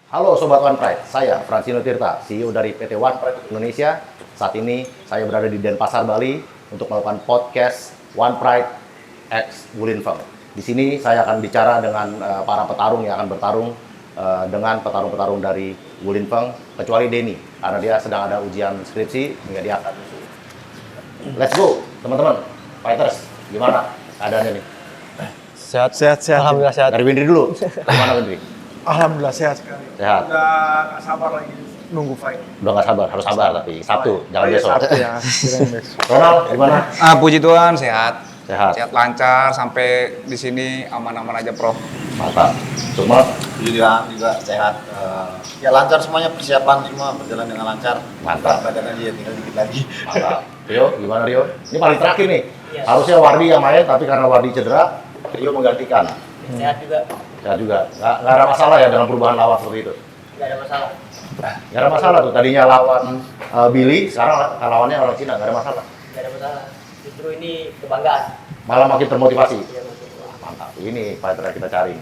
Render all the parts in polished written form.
Halo Sobat One Pride, saya Fransino Tirta, CEO dari PT One Pride Indonesia. Saat ini saya berada di Denpasar, Bali untuk melakukan podcast One Pride X Wulinfeng. Di sini saya akan bicara dengan para petarung yang akan bertarung dengan petarung-petarung dari Wulinfeng, kecuali Denny, karena dia sedang ada ujian skripsi, hingga dia akan musuh. Let's go, teman-teman, fighters, gimana keadaannya nih? Sehat. Alhamdulillah sehat. Dari Windri dulu, gimana Windri? Alhamdulillah sehat sekali. Sehat. Udah gak sabar lagi nunggu fight. Udah nggak sabar, harus sabar tapi Sabtu, jangan iya, besok. Sabtu ya. kirain besok. Ronald, gimana? Puji Tuhan sehat. Sehat. Sehat lancar sampai di sini aman-aman aja, Prof. Mantap. Sukma? Juga sehat. Ya lancar semuanya, persiapan semua berjalan dengan lancar. Mantap. Badannya dia tinggal dikit lagi. Mantap. Rio, gimana Rio? Ini paling terakhir nih. Harusnya Wardi yang main, tapi karena Wardi cedera, Rio menggantikan. Sehat juga, Sehat juga. Nggak ada masalah ya dengan perubahan lawan seperti itu? nggak ada masalah. Nggak ada masalah tuh. Tadinya lawan Billy, sekarang lawannya orang Cina. Nggak ada masalah. Nggak ada masalah. Justru ini kebanggaan. Malah makin termotivasi. Iya, maksud gua. Mantap. Ini fighter yang kita cari.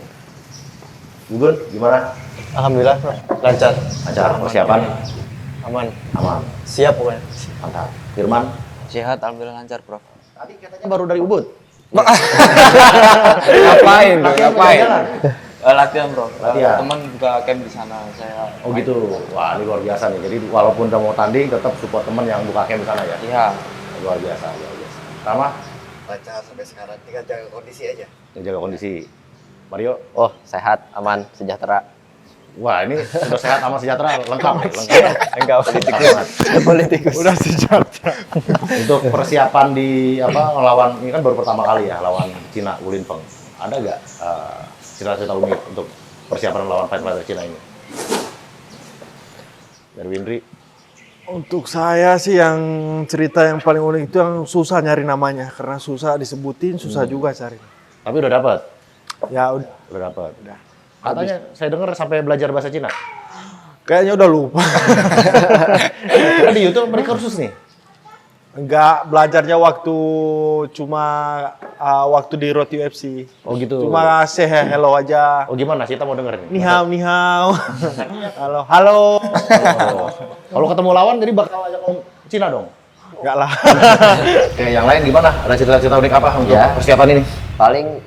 Gugun, gimana? Alhamdulillah lancar. Lancar persiapan? Aman. Aman. Siap pokoknya. Mantap. Firman? Sehat, alhamdulillah lancar, Prof. Tadi katanya baru dari Ubud. Ngapain? Jalan. Latihan, Bro. Latihan. Teman buka camp di sana. Saya Oh gitu. Wah, ini luar biasa nih. Jadi walaupun udah mau tanding, tetap support teman yang buka camp di sana ya. Iya. Luar biasa, luar biasa. Rama, Lancar sampai sekarang, tinggal jaga kondisi aja. yang jaga kondisi. Mario, Oh, sehat, aman, sejahtera. wah ini sudah sehat sama sejahtera, lengkap nih, lengkap. Enggak politikus. Udah sejahtera. Untuk persiapan di melawan ini kan baru pertama kali ya lawan Cina Wulinfeng. Ada nggak cerita-cerita unik untuk persiapan lawan fighter Cina ini? Dari Windri, Untuk saya sih yang cerita yang paling unik itu yang susah nyari namanya karena susah disebutin, susah juga cari. tapi udah dapat, Ya udah. udah dapat. Katanya saya dengar sampai belajar bahasa Cina. Kayaknya udah lupa. Kan di YouTube mereka kursus nih. Enggak, belajarnya waktu cuma waktu di Road UFC. Oh gitu. Cuma say hello aja. Oh gimana? Kita mau denger nih. Ni hao, ni hao. Halo, halo. Oh. Kalau ketemu lawan jadi bakal ajak ngomong Cina dong. Enggak lah. Oke, yang lain gimana? Ada cerita-cerita unik apa untuk Ya. persiapan ini? Paling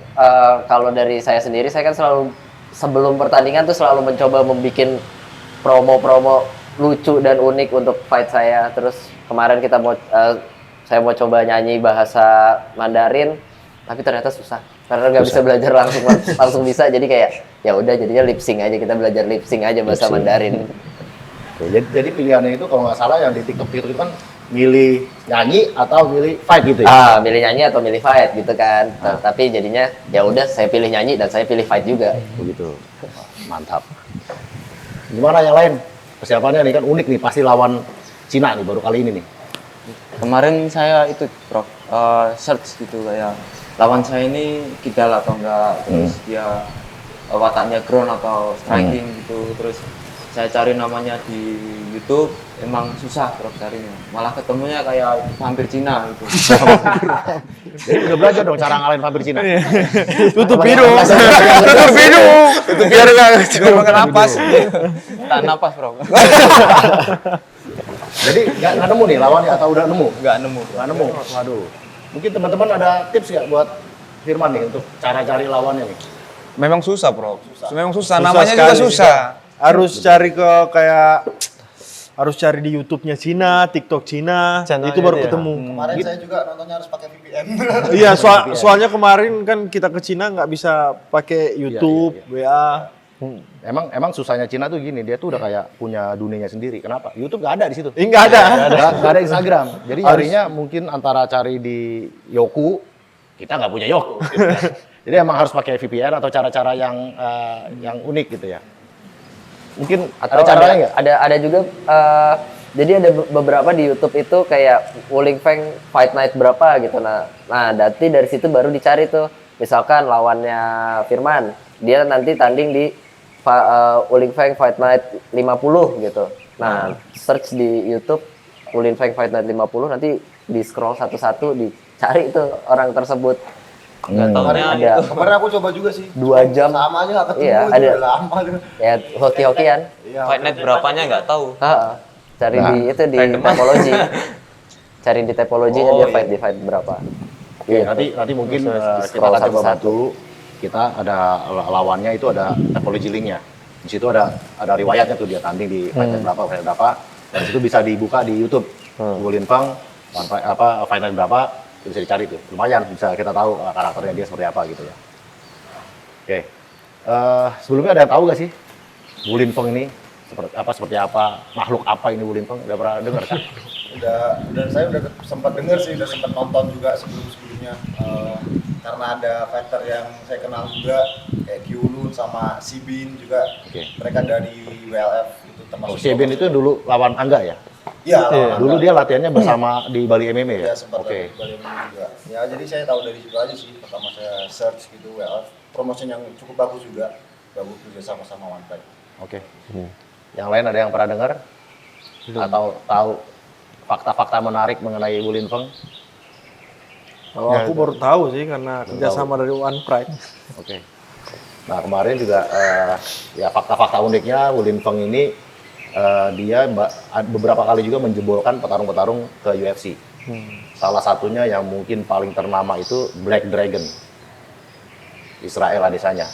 kalau dari saya sendiri, saya kan selalu sebelum pertandingan tuh selalu mencoba membuat promo-promo lucu dan unik untuk fight saya. Terus kemarin saya mau coba nyanyi bahasa Mandarin, tapi ternyata susah karena nggak bisa belajar langsung bisa. Jadi kayak ya udah jadinya lip sync aja, kita belajar lip sync aja bahasa Lip sync. Mandarin. Oke, jadi pilihannya itu kalau nggak salah yang di TikTok itu kan milih nyanyi atau milih fight gitu ya? Milih nyanyi atau milih fight gitu kan. Tapi jadinya ya udah saya pilih nyanyi dan saya pilih fight juga. Begitu. Mantap. Gimana yang lain? Persiapannya nih kan unik nih, pasti lawan Cina nih baru kali ini nih. Kemarin saya itu, Prof, search gitu kayak lawan saya ini kidal atau enggak, terus dia wataknya ground atau striking gitu, terus saya cari namanya di YouTube, emang susah Prof carinya, malah ketemunya kayak vampir Cina gitu. Jadi udah belajar dong cara ngalahin vampir Cina. Tutup hidung. Tutup hidung. Itu biar nggak cuma napas. Tak napas, Prof. Jadi nggak nemu nih lawannya atau udah nemu? Nggak nemu. Nggak nemu. Waduh. Mungkin teman-teman ada tips nggak buat Firman nih untuk cara cari lawannya nih? Memang susah, Prof. Memang susah. Susah Namanya juga sekali susah. Harus cari harus cari di YouTube-nya Cina, TikTok Cina, Channelnya itu baru itu ya? ketemu. Kemarin saya juga nontonnya harus pakai VPN. Iya, soalnya kemarin kan kita ke Cina nggak bisa pakai YouTube, WA. Emang susahnya Cina tuh gini, dia tuh udah kayak punya dunianya sendiri. Kenapa? YouTube nggak ada di situ. Nggak ada. Nggak ada Instagram. Jadi nyarinya mungkin antara cari di Yoku, kita nggak punya Yoku. gitu ya. Jadi emang harus pakai VPN atau cara-cara yang unik gitu ya. Mungkin Atau ada caranya nggak? ada juga jadi ada beberapa di YouTube itu kayak Wulinfeng Fight Night berapa gitu. Nah nanti dari situ baru dicari tuh. Misalkan lawannya Firman, dia nanti tanding di Wulinfeng Fight Night 50 gitu. Nah, search di YouTube Wulinfeng Fight Night 50, nanti di scroll satu-satu dicari tuh orang tersebut. Nggak taunya ada Kemarin aku coba juga sih. 2 jam. Sama aja nggak ketemu. Iya, itu ada. udah lama juga. Ya hoki-hokian. Iya. Fight Night berapanya nggak tahu. Cari Nah, di itu di random. Typology. Cari di Typology Oh, dia iya. fight di fight berapa. Oke, nanti mungkin kita scroll akan coba satu-satu. bantu. Kita ada lawannya itu ada topology linknya. Di situ ada riwayatnya tuh dia tanding di fight night berapa. Dan itu bisa dibuka di YouTube. Wulin Feng fight night berapa itu bisa dicari tuh. Lumayan bisa kita tahu karakternya dia seperti apa gitu ya. Oke. Sebelumnya ada yang tahu gak sih Wulin Feng ini seperti apa, makhluk apa ini Wulin Feng? Udah pernah dengar kan? Saya udah sempat dengar sih, udah sempat nonton juga sebelumnya. Karena ada fighter yang saya kenal juga kayak Kyulun sama Sibin juga. Oke. Mereka dari WLF itu termasuk. Shebin itu dulu lawan Angga ya? Iya, Dulu dia latihannya bersama di Bali MMA ya? ya sempat Oke. balik juga. Ya jadi saya tahu dari situ aja sih. Pertama saya search gitu WLF, promotion yang cukup bagus juga, bagus juga sama-sama One Fight. Oke. Yang lain ada yang pernah dengar? Atau tahu fakta-fakta menarik mengenai Wulin Feng? Kalau aku baru tahu sih karena kerjasama dari One Pride. Oke. Nah kemarin juga ya fakta-fakta uniknya Wulin Feng ini dia beberapa kali juga menjebolkan petarung-petarung ke UFC. Salah satunya yang mungkin paling ternama itu Black Dragon, Israel Adesanya.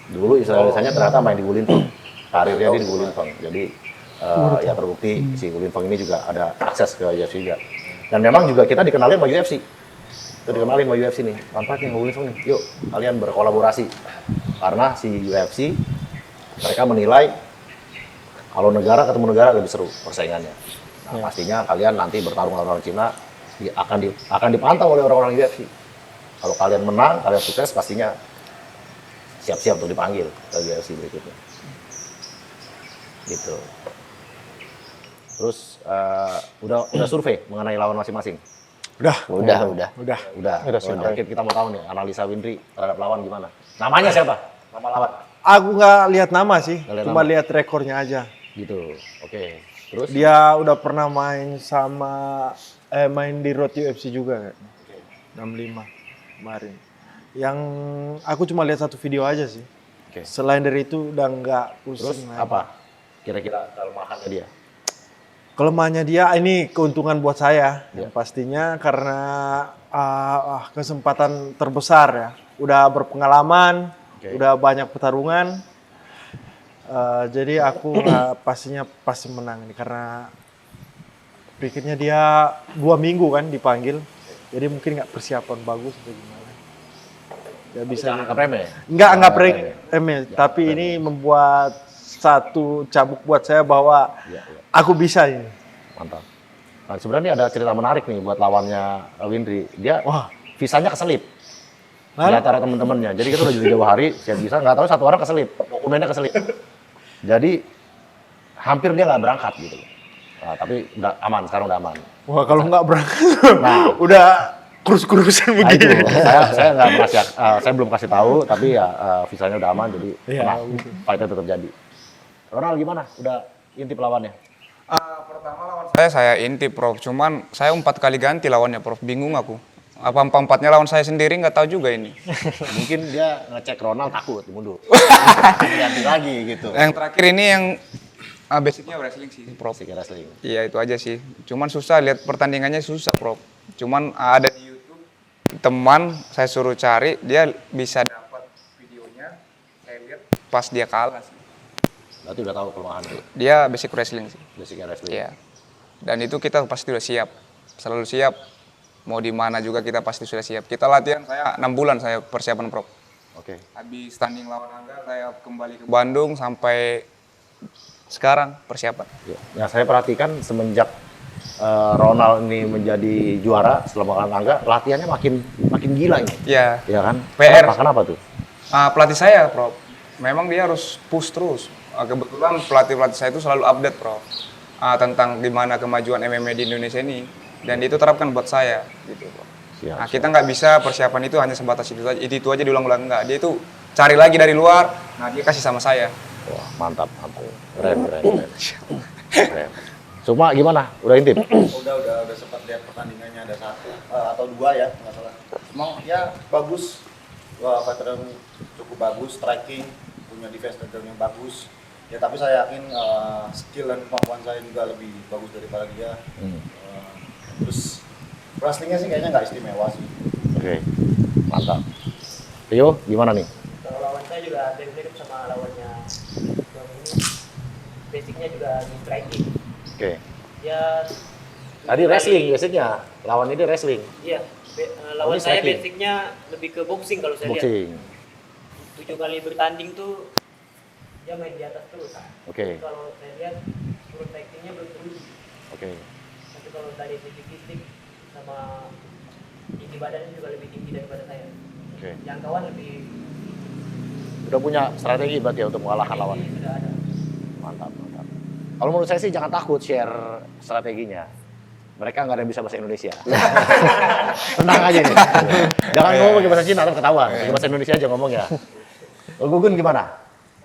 Dulu Israel Adesanya ternyata main di Wulin Feng, karirnya dia di Wulin Feng. Jadi ya terbukti si Wulin Feng ini juga ada akses ke UFC juga. Dan memang juga kita dikenalin sama UFC. Kita dikenalin sama UFC nih, manfaat nih Wulin Feng nih, yuk kalian berkolaborasi. Karena si UFC mereka menilai kalau negara ketemu negara lebih seru persaingannya. Nah, pastinya kalian nanti bertarung lawan orang Cina akan dipantau oleh orang-orang UFC. Kalau kalian menang, kalian sukses, pastinya siap-siap untuk dipanggil ke UFC berikutnya. Gitu. Terus udah survei mengenai lawan masing-masing. Udah. Udah. Kita mau tahu nih analisa Windri terhadap lawan gimana? Namanya siapa? Nama lawan. Aku nggak lihat nama sih, Nggak lihat cuma nama. lihat rekornya aja. Gitu. Oke. Terus Dia udah pernah main main di Road UFC juga kan. 65 kemarin. Yang aku cuma lihat satu video aja sih. Oke. Selain dari itu udah nggak Terus pusing. lagi. apa? Kira-kira kelemahannya dia? Kelemahannya dia ini keuntungan buat saya. Ya. Yang pastinya karena kesempatan terbesar ya. Udah berpengalaman, Oke. udah banyak pertarungan. Jadi aku pastinya pasti menang ini karena pikirnya dia 2 minggu kan dipanggil. Jadi mungkin nggak persiapan bagus atau gimana. Ya bisa. Anggap remeh. Nggak remeh, tapi ini membuat satu cabuk buat saya bahwa Iya. aku bisa ini. Mantap. Nah, sebenarnya ada cerita menarik nih buat lawannya Windri. Dia visanya keselip. Di antara teman-temannya. Jadi kita udah jauh hari, siap bisa, nggak tahu satu orang keselip, dokumennya keselip. Jadi hampir dia nggak berangkat gitu. Nah, tapi udah aman, sekarang udah aman. Wah kalau nggak berangkat, Nah. udah kurus-kurusan Nah itu, begini. saya nggak kasih, saya belum kasih tahu, tapi ya visanya udah aman, jadi Iya, tenang, fight-nya tetap jadi. Ronald gimana? Udah intip lawannya? Saya intip, Prof. Cuman saya 4 kali ganti lawannya, Prof. Bingung aku. Apa 4-4-nya lawan saya sendiri nggak tahu juga ini. Mungkin dia ngecek Ronald takut mundur. Ganti lagi gitu. Yang terakhir ini yang basicnya wrestling sih, Prof. Asik wrestling. Iya itu aja sih. Cuman susah lihat pertandingannya susah, Prof. Cuman ada di YouTube teman saya suruh cari, dia bisa dapat videonya. Saya lihat pas dia kalah sih. Berarti udah tahu kelemahan itu. Dia basic wrestling sih. Basic wrestling. Iya. Dan itu kita pasti udah siap. Selalu siap. Mau di mana juga kita pasti sudah siap. Kita latihan saya 6 bulan saya persiapan, Prof. Oke. Habis tanding lawan Angga saya kembali ke Bandung sampai sekarang persiapan. Ya. Yang saya perhatikan semenjak Ronald ini menjadi juara setelah melawan Angga, latihannya makin gila ini. Iya. Ya kan? PR. Kenapa tuh? Pelatih saya, Prof. Memang dia harus push terus. Kebetulan pelatih saya itu selalu update, Prof. Tentang gimana kemajuan MMA di Indonesia ini. Dan itu terapkan buat saya, gitu, Prof. Siap, Nah, kita nggak bisa persiapan itu hanya sebatas itu aja diulang-ulang, nggak. Dia itu cari lagi dari luar, nah dia kasih sama saya. Wah, mantap. Keren. Keren. Sukma gimana? Udah intip? Udah sempat lihat pertandingannya ada 1 atau 2 ya, nggak salah. emang ya bagus. Wah, veteran cukup bagus, striking, punya defense takedown yang bagus. Ya tapi saya yakin skill dan kemampuan saya juga lebih bagus daripada dia. Terus wrestlingnya sih kayaknya nggak istimewa sih. Oke, mantap. Rio, gimana nih? Kalau lawan saya juga mirip sama lawannya yang ini. Basicnya juga di striking. Oke. Ya. Tadi wrestling basicnya, lawan ini wrestling. Iya. Lawan ini saya striking. basicnya lebih ke boxing kalau saya lihat. Boxing. 7 kali bertanding tuh dia main di atas terus. Oke. Kalau saya lihat turun strikingnya belum teruji. Oke. Tapi kalau dari sisi fisik sama tinggi badannya juga lebih tinggi daripada saya. Oke. Jangkauan lebih Udah punya strategi berarti ya untuk mengalahkan lawan. sudah ada. Mantap, mantap. Kalau menurut saya sih jangan takut share strateginya. Mereka nggak ada yang bisa bahasa Indonesia. Tenang aja nih. Jangan ngomong pakai bahasa Cina, atau ketahuan. Pakai bahasa Indonesia aja ngomong ya. Kalau Gugun gimana?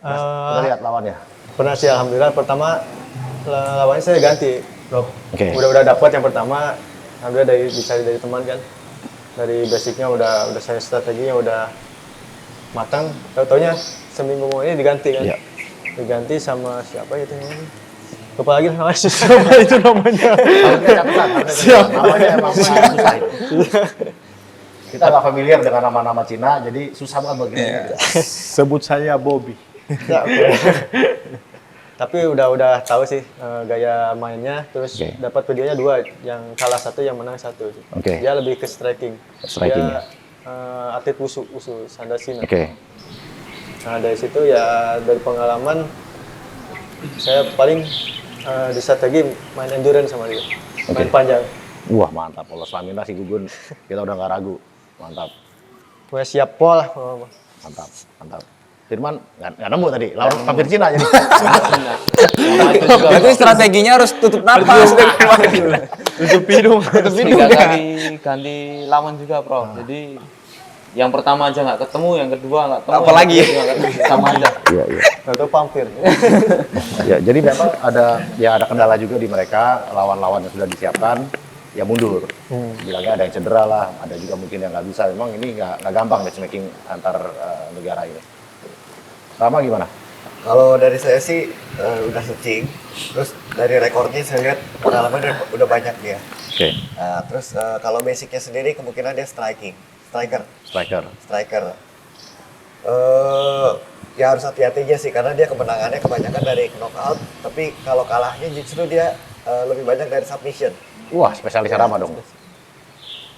Udah lihat lawannya? Pernah sih, alhamdulillah. Pertama lawannya saya ganti, bro. Oke. Udah dapat yang pertama, alhamdulillah dicari dari teman kan. Dari basicnya udah saya strateginya udah matang. Tahu-taunya seminggu ini diganti kan. Iya. Diganti sama siapa itu namanya? Lupa lagi namanya, siapa itu namanya? Harusnya catatan, namanya emang susah itu. Kita nggak familiar dengan nama-nama Cina, jadi susah banget bagi kita. Sebut saya Bobby. Tapi udah tahu sih gaya mainnya, terus Oke. dapat videonya 2, yang kalah 1, yang menang 1. Oke. Dia lebih ke striking. Striking Dia atlet wusu Sandasina. Oke. Nah dari situ ya dari pengalaman saya paling di strategi main endurance sama dia, main panjang. Wah mantap, kalau stamina si Gugun kita udah nggak ragu. Mantap, Pokoknya siap pol lah. mantap, mantap. Firman nggak nemu tadi, lawan vampir Cina jadi. Berarti strateginya harus tutup napas. Tutup hidung. Tiga kali ganti lawan juga, Prof. Jadi yang pertama aja nggak ketemu, yang kedua nggak ketemu. Apalagi? yang ketiga nggak ketemu. Sama aja. Iya iya. Atau pampir. Ya jadi memang ada kendala juga di mereka, lawan-lawan yang sudah disiapkan ya mundur. Bilangnya ada yang cedera lah, ada juga mungkin yang nggak bisa. Memang ini nggak gampang matchmaking antar negara ini. Rama gimana? Kalau dari saya sih udah searching, terus dari rekornya saya lihat pengalaman udah banyak dia. Oke. Nah, terus kalau basicnya sendiri kemungkinan dia striker. Striker. Ya harus hati-hati aja sih karena dia kemenangannya kebanyakan dari knockout, tapi kalau kalahnya justru dia lebih banyak dari submission. Wah spesialis Rama dong.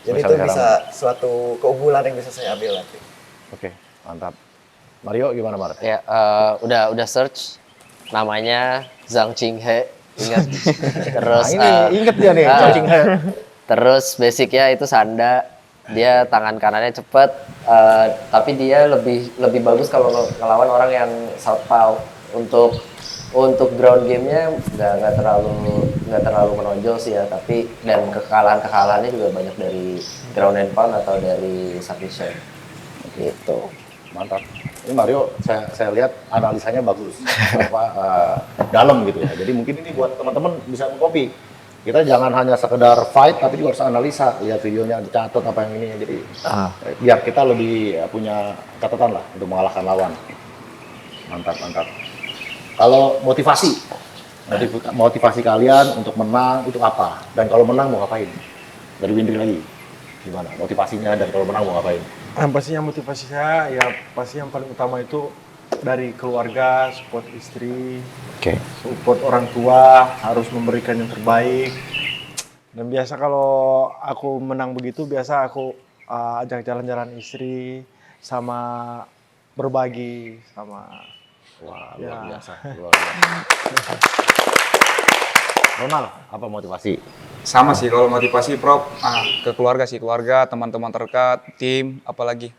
Jadi itu Spesialis bisa suatu keunggulan yang bisa saya ambil nanti. Oke, mantap. Mario gimana Mar? Ya, udah search namanya Zhang Qinghe, ingat. Terus Nah, ini inget dia nih, Zhang Qinghe. Terus basicnya itu sanda, dia tangan kanannya cepet, tapi dia lebih bagus kalau ngelawan orang yang southpaw. Untuk ground gamenya nggak terlalu menonjol sih ya, tapi dan kekalahannya juga banyak dari ground and pound atau dari submission gitu. Mantap. Ini Mario, saya lihat analisanya bagus, dalam gitu ya. Jadi mungkin ini buat teman-teman bisa mengcopy. Kita jangan hanya sekedar fight, tapi juga harus analisa. Lihat videonya, dicatat apa yang ini. Jadi biar kita lebih punya catatan lah untuk mengalahkan lawan. Mantap, mantap. Kalau motivasi kalian untuk menang itu apa? Dan kalau menang mau ngapain? Dari Windri lagi, gimana? Motivasinya dan kalau menang mau ngapain? Yang pastinya motivasi saya ya pasti yang paling utama itu dari keluarga, support istri, support orang tua, harus memberikan yang terbaik. Dan biasa kalau aku menang begitu, biasa aku ajak jalan-jalan istri sama berbagi sama. Wah, Ya. luar biasa. Luar biasa. Ronald, apa motivasi? Sama sih kalau motivasi Prof, ke keluarga sih, keluarga, teman-teman terdekat, tim, apalagi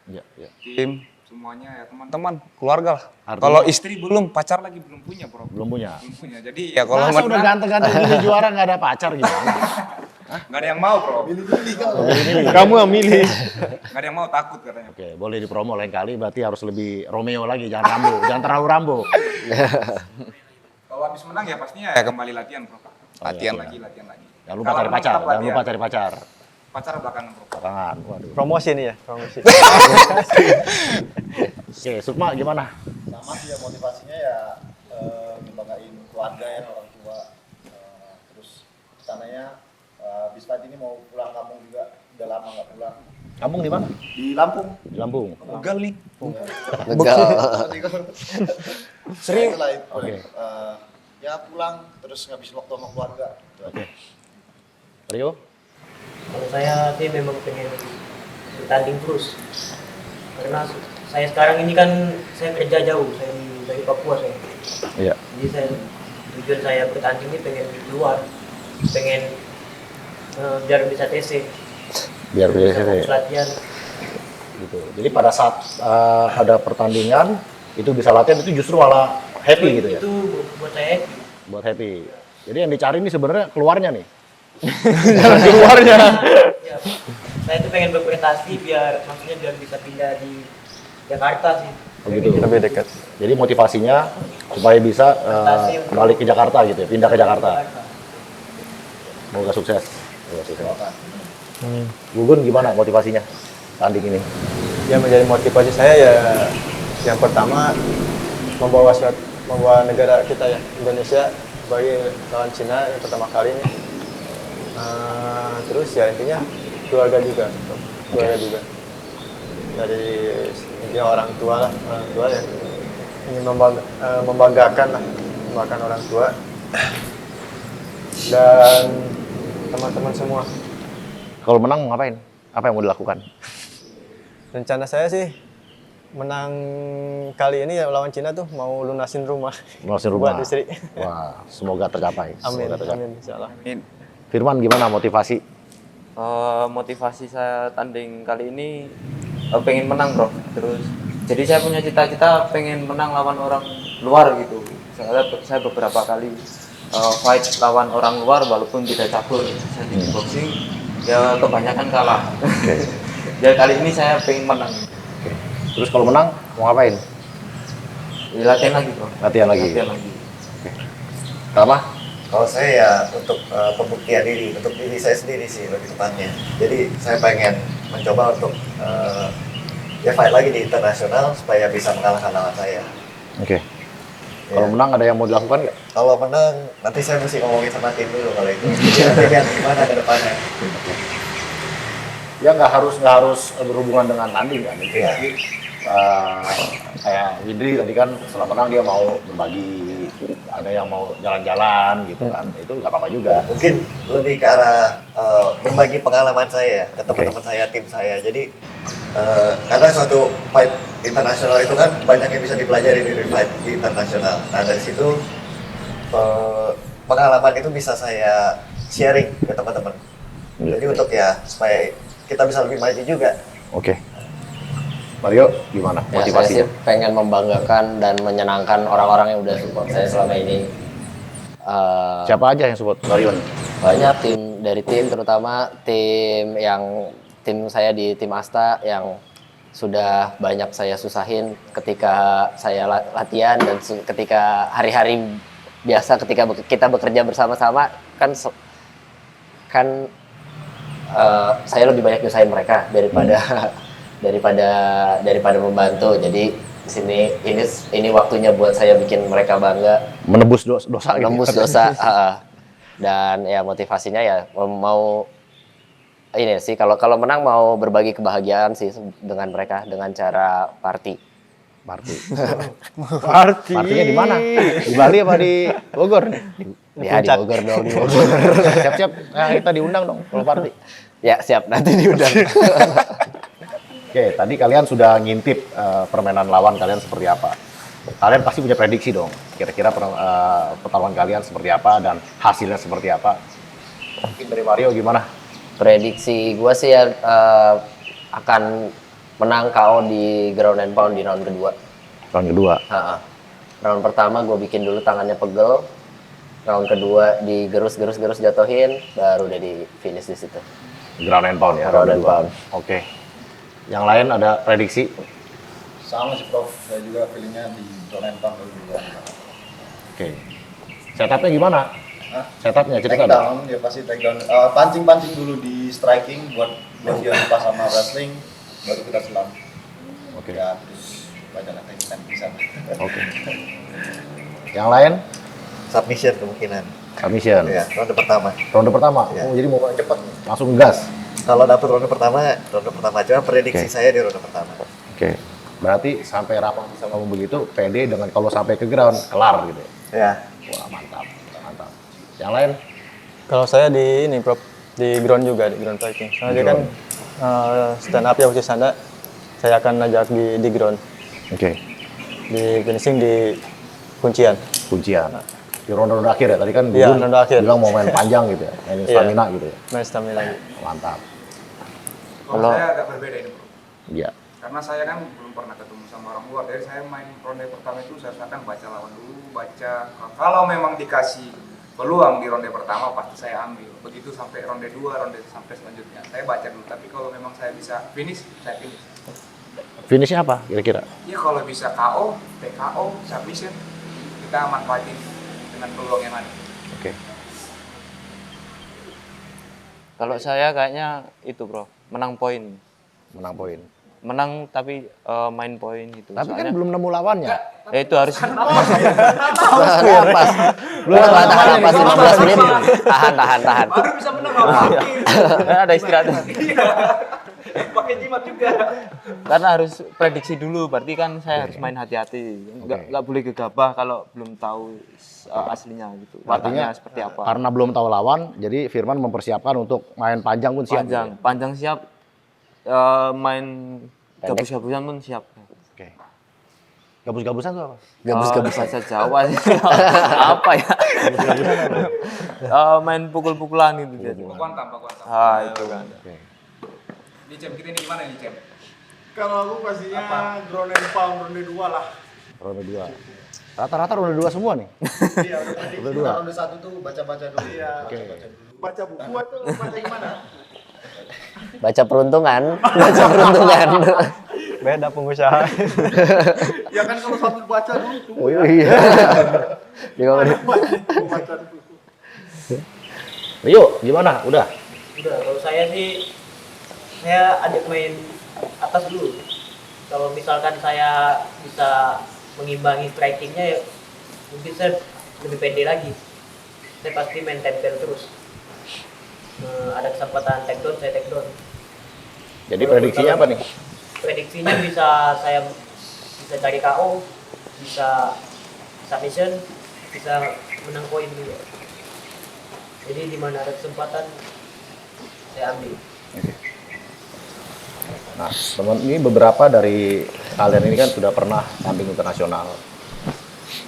Ya, ya. tim, semuanya ya teman-teman, keluarga lah. Artinya- Kalau istri belum, pacar lagi belum punya Prof. Belum punya. Belum punya. Jadi ya kalau Masa udah menang, ganteng-ganteng gini juara nggak ada pacar gimana? nggak ada yang mau Prof. Kamu yang milih. Nggak ada yang mau, takut katanya. Oke, boleh dipromo lain kali, berarti harus lebih Romeo lagi, jangan Rambo, jangan terlalu Rambo. Kalau habis menang ya pastinya ya kembali latihan Prof. Latihan lagi. Jangan lupa Kalau cari menang pacar, tetap jangan lupa latihan. cari pacar. pacar belakangan bro. Belakangan, waduh. Promosi nih ya, promosi. Oke, Sukma gimana? Sama sih ya, motivasinya ya ngebanggain keluarga ya, orang tua. Terus sananya habis fight ini mau pulang kampung juga, udah lama nggak pulang. Kampung di mana? Di Lampung. Di Lampung. Begal nih. Begal. Serius lah itu. Oke. Ya pulang terus ngabisin waktu sama keluarga. Oke. Rio? Kalau saya sih memang pengen bertanding terus. Karena saya sekarang ini kan saya kerja jauh, saya dari Papua saya. Iya. Jadi tujuan saya bertanding ini pengen keluar, pengen biar bisa TC. Biar Bisa biasa fokus latihan. gitu. Jadi pada saat ada pertandingan itu bisa latihan itu justru malah happy gitu ya. Itu buat saya happy. Buat happy. Jadi yang dicari ini sebenarnya keluarnya nih. Keluarnya. Ya, saya tuh pengen berprestasi maksudnya biar bisa pindah di Jakarta sih. Begitu. Lebih dekat. Jadi motivasinya supaya bisa balik ke Jakarta gitu ya, pindah ke Jakarta. Semoga sukses. Semoga sukses. Gugun gimana motivasinya tanding ini? Yang menjadi motivasi saya ya yang pertama membawa negara kita ya, Indonesia sebagai lawan Cina yang pertama kali ini. Terus ya intinya keluarga juga dari intinya orang tua yang ingin membanggakan orang tua dan teman-teman semua. Kalau menang mau ngapain? Apa yang mau dilakukan? Rencana saya sih menang kali ini ya lawan Cina tuh mau lunasin rumah. Lunasin rumah. Buat istri. Wah, semoga tercapai. Amin, Semoga tercapai. amin, insyaallah. Firman gimana motivasi? Motivasi saya tanding kali ini pengen menang bro. Terus jadi saya punya cita-cita pengen menang lawan orang luar gitu. Saya beberapa kali fight lawan orang luar walaupun tidak cabur. Saya di boxing ya kebanyakan kalah. Jadi kali ini saya pengen menang. Terus kalau menang mau ngapain? Latihan lagi bro. Latihan lagi. Latihan lagi. Apa? Kalau saya ya untuk pembuktian diri, untuk diri saya sendiri sih lebih tepatnya. Jadi saya pengen mencoba untuk ya fight lagi di internasional supaya bisa mengalahkan lawan saya. Oke. Kalau menang ada yang mau dilakukan nggak? Kalau menang nanti saya mesti ngomongin sama tim dulu kalau itu. Jadi nanti lihat gimana ke depannya. Ya nggak harus berhubungan dengan tanding kan. Iya. Kayak Widri tadi kan setelah menang dia mau berbagi, ada yang mau jalan-jalan gitu kan, itu nggak apa-apa juga. Mungkin lebih ke arah berbagi pengalaman saya ke teman-teman saya, tim saya. Jadi karena suatu fight internasional itu kan banyak yang bisa dipelajari dari fight di internasional. Nah dari situ pengalaman itu bisa saya sharing ke teman-teman. Jadi untuk ya supaya kita bisa lebih maju juga. Oke. Mario, gimana Ya, saya motivasinya? sih pengen membanggakan dan menyenangkan orang-orang yang udah support saya selama ini. Siapa aja yang support Mario? Banyak dari tim, terutama tim saya di tim Asta yang sudah banyak saya susahin ketika saya latihan dan ketika hari-hari biasa ketika kita bekerja bersama-sama kan saya lebih banyak nyusahin mereka daripada membantu. Jadi di sini ini waktunya buat saya bikin mereka bangga, Menebus dosa gitu. menembus dosa. Dan ya motivasinya ya mau ini sih kalau menang mau berbagi kebahagiaan sih dengan mereka dengan cara party. Partinya di mana? Di Bali apa di Bogor nih? Ya di Bogor dong, di Bogor. Siap-siap, kita diundang dong kalau party. Ya siap, nanti diundang. Oke, tadi kalian sudah ngintip permainan lawan kalian seperti apa. Kalian pasti punya prediksi dong, kira-kira pertarungan kalian seperti apa dan hasilnya seperti apa. Mungkin dari Mario gimana? Prediksi gue sih ya akan menang KO di ground and pound di round kedua. Round kedua. Round pertama gue bikin dulu tangannya pegel. Round kedua digerus jatuhin, baru udah di finish di situ. Ground and pound ya. Ground and kedua. pound. Oke. Yang lain ada prediksi? Sama sih Prof, saya juga feelingnya di zona yang lebih duluan. Oke. Setupnya gimana? Hah? Setupnya cerita Take dong. down, dia pasti take down. Pancing dulu di striking buat dia lupa sama wrestling, baru kita selam. Oke. Ya, terus banyak teknik bisa. Oke. Yang lain? Submission kemungkinan. Submission. Ya, ronde pertama. Ronde pertama. Ya. Oh, jadi mau cepet nih. Langsung gas. Kalau dapat ronde pertama aja prediksi Oke. saya di ronde pertama. Oke. Berarti sampai Rapang bisa ngomong begitu, pede dengan kalau sampai ke ground kelar gitu. Ya. Wah, mantap. Mantap. Yang lain? Kalau saya di ini Prof, di ground juga, di ground fighting. Soalnya dia kan stand up ya khusus Anda, saya akan ajak di ground. Oke. Di finishing di kuncian. Kuncian. Di ronde-ronde akhir ya. Tadi kan Iya, Bubun ronde akhir. bilang mau main panjang gitu ya. Mainin Iya. stamina gitu ya. Main stamina lagi. Mantap. Kalau saya agak berbeda ini bro. Iya. Karena saya kan belum pernah ketemu sama orang luar. Jadi saya main ronde pertama itu saya akan baca lawan dulu, baca. Kalau memang dikasih peluang di ronde pertama pasti saya ambil. Begitu sampai ronde 2, ronde sampai selanjutnya. Saya baca dulu. Tapi kalau memang saya bisa finish, saya finish. Finishnya apa kira-kira? Ya kalau bisa KO, TKO, submission, kita manfaatin dengan peluang yang ada. Oke. Kalau saya kayaknya itu bro, menang poin. Menang poin. Menang tapi main poin gitu. Tapi kan Soalnya- belum nemu lawannya. itu harus Tahan napas. Belum tahan napas 15 menit. Tahan. Baru bisa menang apa? ada istirahat. Pakai jimat juga. Karena harus prediksi dulu, berarti kan saya harus main hati-hati. Nggak boleh gegabah kalau belum tahu aslinya gitu. Artinya Wataknya seperti apa. karena belum tahu lawan, jadi Firman mempersiapkan untuk main panjang pun siap. Panjang siap, main gabus-gabusan pun siap. Oke. Gabus-gabusan itu apa? Gabus-gabusan. Bahasa Jawa sih. Apa ya? Main pukul-pukulan gitu dia. Kuantam. Itu kan. Ini Cem, kita ini gimana nih Cem? Kalau aku pastinya ground and pound ronde 2 lah. Ronde 2. Rata-rata ronde 2 semua nih. Iya, udah tadi. Ronde 2. Ronde 1 tuh baca-baca dulu. Iya. Oke. Baca buku atau baca gimana? Baca peruntungan. Baca peruntungan. Beda pengusaha. Ya kan kalau satu baca dulu tuh. Oh iya. Baca dulu. Rio, gimana? Udah? Udah, kalau saya sih saya ajak main atas dulu. Kalau misalkan saya bisa mengimbangi strikingnya ya mungkin saya lebih pede lagi. Saya pasti main tempel terus. Ada kesempatan take down, saya take down. Jadi prediksinya apa nih? Prediksinya bisa saya bisa cari KO, bisa submission, bisa menang poin juga. Jadi di mana ada kesempatan saya ambil. Nah, teman ini beberapa dari kalian ini kan sudah pernah tanding internasional.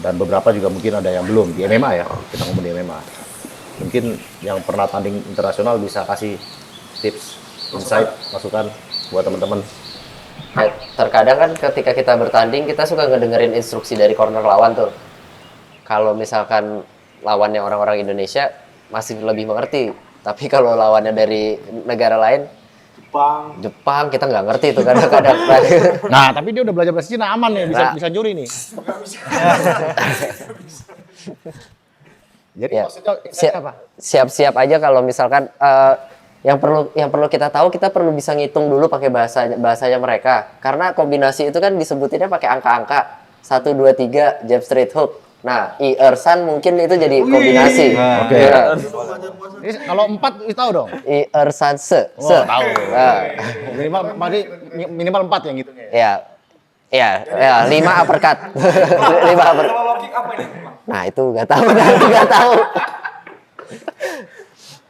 Dan beberapa juga mungkin ada yang belum di MMA ya. Kita ngomong di MMA. Mungkin yang pernah tanding internasional bisa kasih tips, insight, masukan buat teman-teman. Terkadang kan ketika kita bertanding kita suka ngedengerin instruksi dari corner lawan tuh. Kalau misalkan lawannya orang-orang Indonesia masih lebih mengerti. Tapi kalau lawannya dari negara lain, Jepang kita nggak ngerti itu kadang-kadang. Nah, tapi dia udah belajar bahasa Cina aman nih, bisa juri nih. Jadi Ya. maksudnya apa? Siap-siap aja kalau misalkan yang perlu kita tahu, kita perlu bisa ngitung dulu pakai bahasanya mereka. Karena kombinasi itu kan disebutinnya pakai angka-angka 1 2 3 jab straight hook. Nah, Ersan mungkin itu jadi kombinasi. Oke. Ya. Ini kalau 4 itu tahu dong. Ersan se. Oh, tahu. Nah, Minimal 4 yang gitu. ya. Ya, 5 uppercut. 5 uppercut. Kalau low kick apa ini? Nah, itu nggak tahu.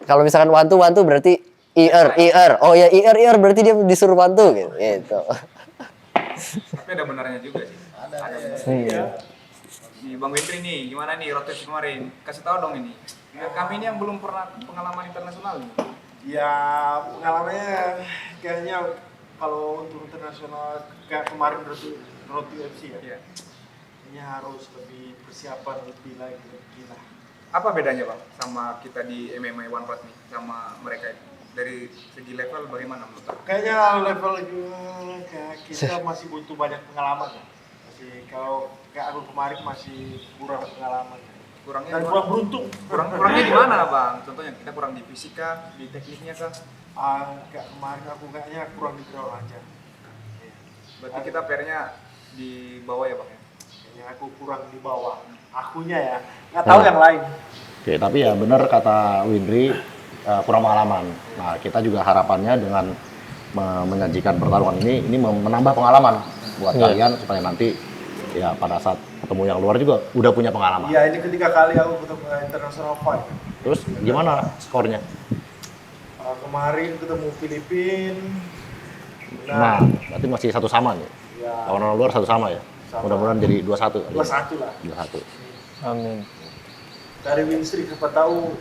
Kalau misalkan one two berarti IR. Oh ya, IR berarti dia disuruh one two gitu. Tapi ada benarnya juga sih. Ada benarnya. Nih Bang Wintri nih, gimana nih rotasi kemarin? Kasih tahu dong ini. Kami ini yang belum pernah pengalaman internasional nih. Ya pengalamannya kayaknya kalau untuk internasional kayak kemarin Road to UFC ya. Iya. Kayaknya harus lebih persiapan lebih lagi gila. Apa bedanya Bang sama kita di MMA One Fight nih sama mereka itu? Dari segi level bagaimana menurut Bang? Kayaknya level kayak kita masih butuh banyak pengalaman ya. Masih kalau kayak aku kemarin masih kurang pengalaman. Kurangnya dan kurang beruntung. kurangnya di mana bang? Contohnya kita kurang di fisika, di tekniknya kah? Kayak kemarin aku kayaknya kurang di ground aja. Berarti kita PR-nya di bawah ya bang ya? Kayaknya aku kurang di bawah. Akunya ya, nggak tahu yang lain. Oke, tapi ya benar kata Windri, kurang pengalaman. Nah, kita juga harapannya dengan menyajikan pertarungan ini menambah pengalaman buat kalian supaya nanti ya pada saat ketemu yang luar juga udah punya pengalaman. Iya, ini ketiga kali aku ketemu international fight. Terus gimana skornya? Kemarin ketemu Filipina. Nah, berarti masih satu sama nih. Ya, Lawan orang luar satu sama ya. Sama. Mudah-mudahan jadi 2-1. 2-1 lah. 2-1. Amin. Dari win streak siapa tahu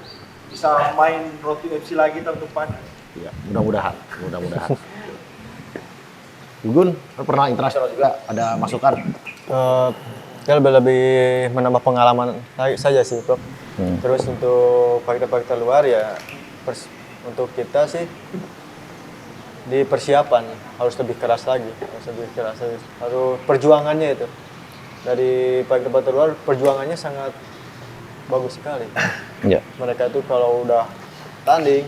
bisa main Roti FC lagi tahun depan. Iya, mudah-mudahan. Gugun, lu pernah internasional juga, ada masukan? Ya lebih menambah pengalaman saja sih, Prof. Terus untuk fakta-fakta luar ya untuk kita sih di persiapan harus lebih keras lagi, harus perjuangannya itu dari fakta-fakta luar perjuangannya sangat bagus sekali. Iya. Mereka itu kalau udah tanding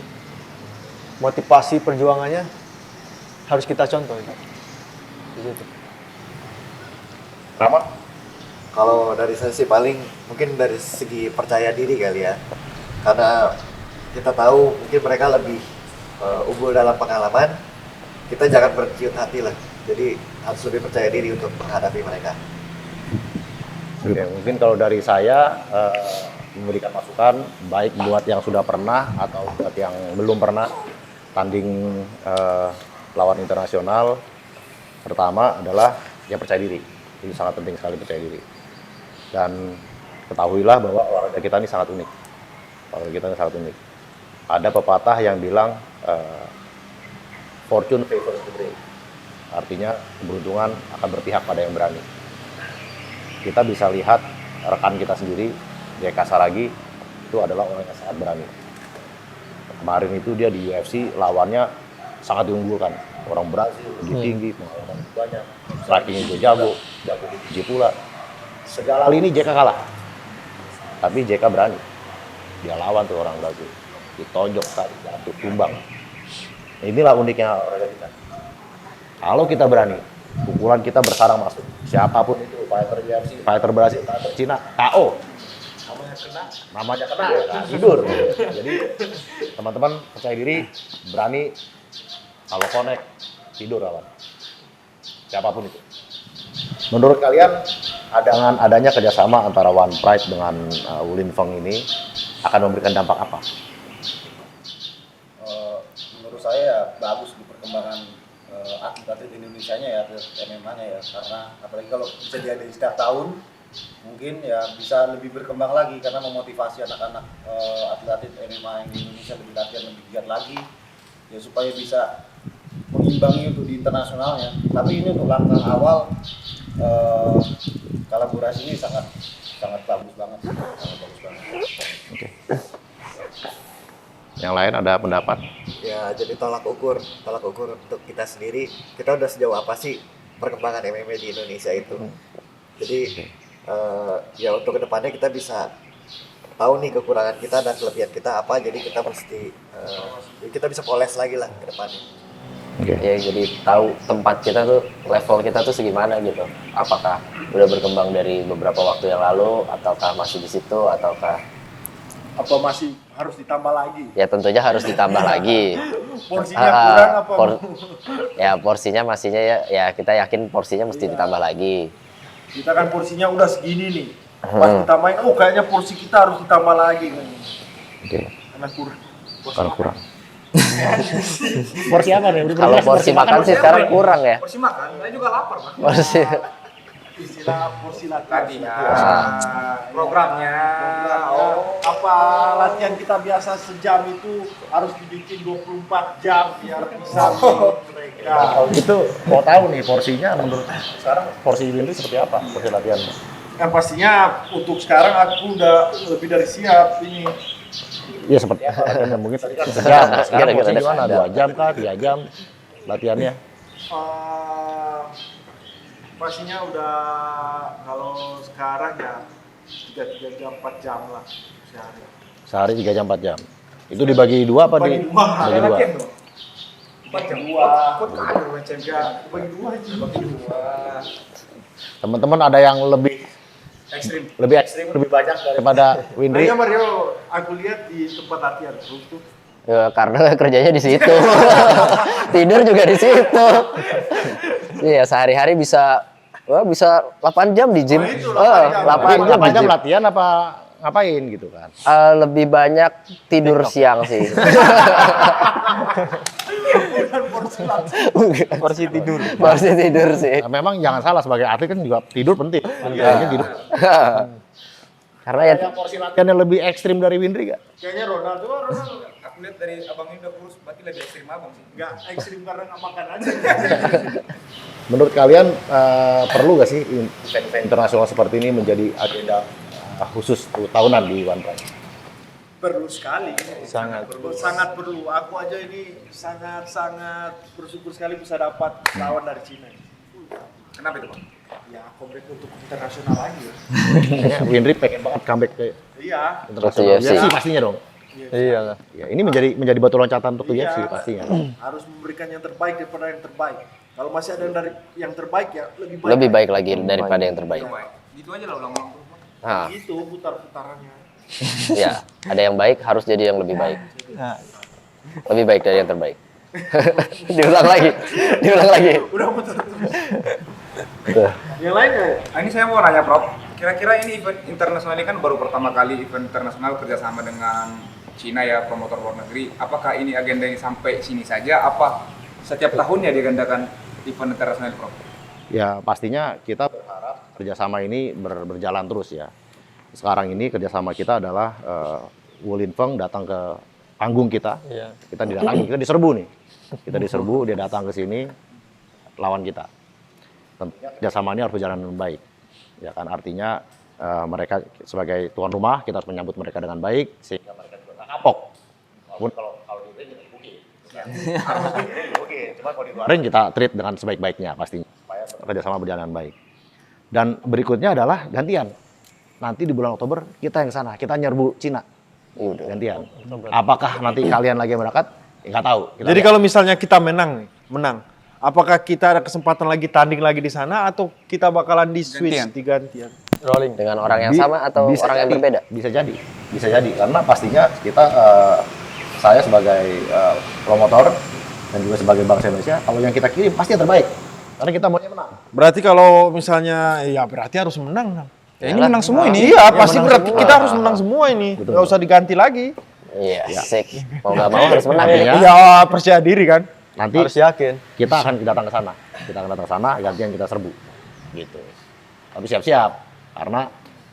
motivasi perjuangannya harus kita contoh itu. Begitu. Rama? Kalau dari saya sih paling mungkin dari segi percaya diri kali ya. Karena kita tahu mungkin mereka lebih unggul dalam pengalaman. Kita jangan berciut hati lah. Jadi harus lebih percaya diri untuk menghadapi mereka. Oke, mungkin kalau dari saya memberikan masukan baik buat yang sudah pernah atau buat yang belum pernah tanding lawan internasional, pertama adalah ya percaya diri. Itu sangat penting sekali, percaya diri. Dan ketahuilah bahwa olahraga kita ini sangat unik. Ada pepatah yang bilang fortune favors the brave. Artinya keberuntungan akan berpihak pada yang berani. Kita bisa lihat rekan kita sendiri, Jeka Saragi, itu adalah orang yang sangat berani. Kemarin itu dia di UFC lawannya sangat diunggulkan. Orang Brazil lebih tinggi, pengalaman banyak, striking juga jago di PJ pula. Segala kali ini Jeka kalah. Tapi Jeka berani. Dia lawan tuh orang Brazil. Ditonjok tadi, jatuh, tumbang. Inilah uniknya olahraga kita. Kalau kita berani, pukulan kita bersarang masuk. Siapapun itu, fighter UFC, fighter Brazil, fighter Cina, KO. Namanya kena, nah, tidur. Jadi teman-teman percaya diri, berani. Kalau connect, tidur lawan. Siapapun itu. Menurut kalian, dengan adanya kerjasama antara One Pride dengan Wulin Feng ini akan memberikan dampak apa? Menurut saya bagus di perkembangan atlet-atlet Indonesia-nya ya, atlet MMA-nya ya, karena apalagi kalau bisa diadain setiap tahun, mungkin ya bisa lebih berkembang lagi karena memotivasi anak-anak atlet-atlet MMA yang di Indonesia lebih latihan, lebih giat lagi, ya supaya bisa mengimbangi untuk di internasionalnya. Tapi ini untuk langkah awal, kolaborasi ini sangat bagus banget, Oke. Yang lain ada pendapat? Ya jadi tolak ukur untuk kita sendiri, kita udah sejauh apa sih perkembangan MMA di Indonesia itu. Jadi ya untuk kedepannya kita bisa tahu nih kekurangan kita dan kelebihan kita apa, jadi kita mesti kita bisa poles lagi lah ke depannya. Ya jadi tahu tempat kita tuh, level kita tuh segimana gitu. Apakah udah berkembang dari beberapa waktu yang lalu, ataukah masih di situ, ataukah Apa masih harus ditambah lagi? ya tentunya harus ditambah lagi. Porsinya kurang apa? Ya porsinya masihnya ya kita yakin porsinya mesti ditambah lagi. Kita kan porsinya udah segini nih. Pas ditambahin, oh kayaknya porsi kita harus ditambah lagi. Oke. Karena kurang. Karena kurang. Porsi apa nih? Kalau porsi makan sih sekarang kurang ya. Porsi makan, saya juga lapar Pak. Porsi. Istilah porsi latihan. Programnya. Apa latihan kita biasa sejam itu harus dibikin 24 jam biar bisa mereka. Kalau gitu mau tahu nih porsinya menurut sekarang porsi Windri seperti apa porsi latihan? Yang pastinya untuk sekarang aku udah lebih dari siap ini. Iya seperti apa latihannya? Mungkin tadi kan sejam, sekarang Kira-kira porsi ada- gimana? 2 jam kah? 3 jam latihannya? Pastinya udah kalau sekarang ya 3 jam 4 jam lah sehari. Sehari 3 jam 4 jam. Itu dibagi 2 apa Bagi dua. Bagi 2. 4 jam. Bagi 2 aja. Teman-teman ada yang lebih ekstrim, lebih banyak daripada Windri. Kayaknya Mario, aku lihat di tempat latihan terus tuh. Ya, karena kerjanya di situ. Tidur juga di situ. Iya, sehari-hari bisa 8 jam di gym. 8 jam. 8 jam latihan apa ngapain gitu kan? Lebih banyak tidur siang sih. Porsi tidur. Porsi tidur sih. Nah, memang jangan salah, sebagai atlet kan juga tidur penting. Kayaknya tidur. Karena ya Porsi latihan yang lebih ekstrim dari Windri gak? Kayaknya Ronaldo. Aku lihat dari abang ini udah kurus, berarti lebih ekstrim abang sih. Nggak ekstrim karena nggak makan aja. Menurut kalian perlu gak sih event internasional seperti ini menjadi agenda khusus tahunan di One Pride? Perlu sekali. Sangat. Sangat perlu. Aku aja ini sangat bersyukur sekali bisa dapat lawan dari Cina. Kenapa itu, Bang? Ya, comeback untuk internasional lagi. Kayaknya Windri pengen banget comeback ke Iya. internasional. UFC. UFC pastinya dong. Iya lah. Ya, ini menjadi batu loncatan untuk UFC pastinya. Harus memberikan yang terbaik daripada yang terbaik. Kalau masih ada yang dari yang terbaik ya lebih baik. lebih baik lagi daripada yang terbaik. Gitu aja lah ulang-ulang. Nah, Itu putar-putarannya. ya, ada yang baik harus jadi yang lebih baik. Nah, Lebih baik dari yang terbaik. Diulang lagi. Udah putar terus. Yang lain ya? Nah, ini saya mau nanya, Prof. Kira-kira ini event internasional ini kan baru pertama kali event internasional kerjasama dengan Cina ya, promotor luar negeri. Apakah ini agenda yang sampai sini saja? Apa setiap tahunnya diagendakan event internasional, Prof? Ya pastinya kita berharap kerjasama ini berjalan terus ya. Sekarang ini kerjasama kita adalah Wulin Feng datang ke panggung kita. iya. Kita didatangi, kita diserbu nih. Kita diserbu, dia datang ke sini lawan kita. Tentunya kerjasama ini harus berjalan dengan baik. Ya kan artinya mereka sebagai tuan rumah kita harus menyambut mereka dengan baik sehingga mereka juga nggak kapok. Walaupun kalau di ring kita oke. Oke, cuma kalau di luar ring kita treat dengan sebaik-baiknya pastinya supaya kerjasama berjalan dengan baik. Dan berikutnya adalah gantian. Nanti di bulan Oktober kita yang sana, kita nyerbu Cina. Gantian. Apakah nanti kalian lagi berangkat? Ya, nggak tahu. Kita Jadi lihat. kalau misalnya kita menang, apakah kita ada kesempatan lagi tanding lagi di sana atau kita bakalan di switch Gantian. digantian? Rolling. Dengan orang yang sama atau Bisa orang yang jadi. berbeda? Bisa jadi karena pastinya kita saya sebagai promotor dan juga sebagai bangsa Indonesia, kalau yang kita kirim pasti yang terbaik karena kita maunya menang. Berarti kalau misalnya ya berarti harus menang. Ya, ini menang semua ini. Iya, pasti menang berarti semua. kita harus menang semua ini. Betul. Nggak usah diganti lagi. Iya, asik. Mau nggak mau harus menang. Artinya, Ya percaya diri kan. nanti Harus yakin. kita akan datang ke sana. Kita akan datang ke sana, gantian kita serbu. Gitu. Tapi siap-siap karena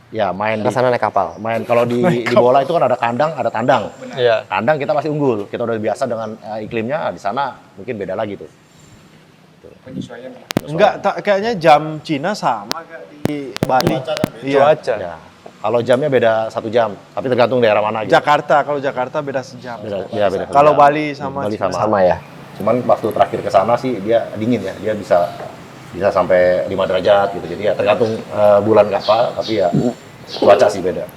ya main Ke sana naik kapal. kalau di bola itu kan ada kandang, ada tandang. Iya. Kandang kita pasti unggul. Kita udah biasa dengan iklimnya, di sana mungkin beda lagi tuh. Penyesuaian. Enggak, kayaknya jam Cina sama kayak di Bali. Iya. Cuaca. Ya. Kalau jamnya beda 1 jam, tapi tergantung daerah mana gitu. Jakarta, kalau Jakarta beda sejam. Beda. Kalau Bali sama Bali Cina. Sama ya. Cuman waktu terakhir ke sana sih dia dingin ya, dia bisa sampai 5 derajat gitu. Jadi ya tergantung bulan apa, tapi ya cuaca sih beda.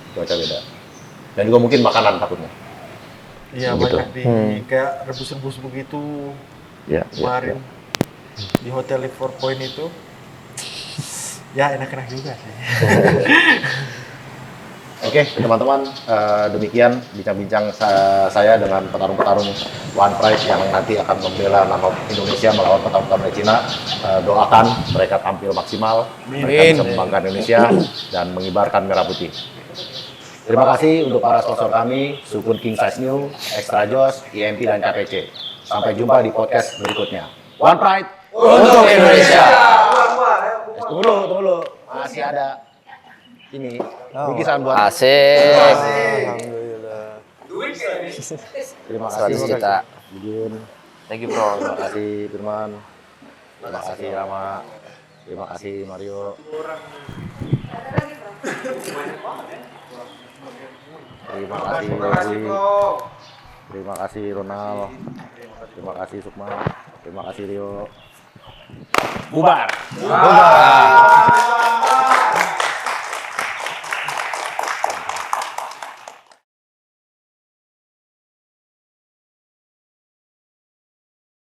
Dan juga mungkin makanan takutnya. Iya, Gitu. banyak di kayak rebus-rebus begitu Ya, kemarin di hotel Four Point itu. Ya enak-enak juga sih. Oke, teman-teman, demikian bincang-bincang saya dengan petarung-petarung One Pride yang nanti akan membela nama Indonesia melawan petarung-petarung dari Cina. Doakan mereka tampil maksimal, mereka bisa membanggakan Indonesia dan mengibarkan merah putih. Terima kasih untuk para sponsor kami, Sukun King Size New, Extra Joss, IMP, dan KPC. Sampai jumpa di podcast berikutnya. One Pride untuk Indonesia. Tunggu dulu. Masih ada ini bingkisan buat Asik. Alhamdulillah. terima kasih 100 juta. Bujun. Thank you, bro. Terima kasih Firman. Terima kasih Rama. Terima kasih Mario. Terima kasih Rozi. Terima kasih Ronald. Terima kasih Sukma. Terima kasih Rio. Bubar.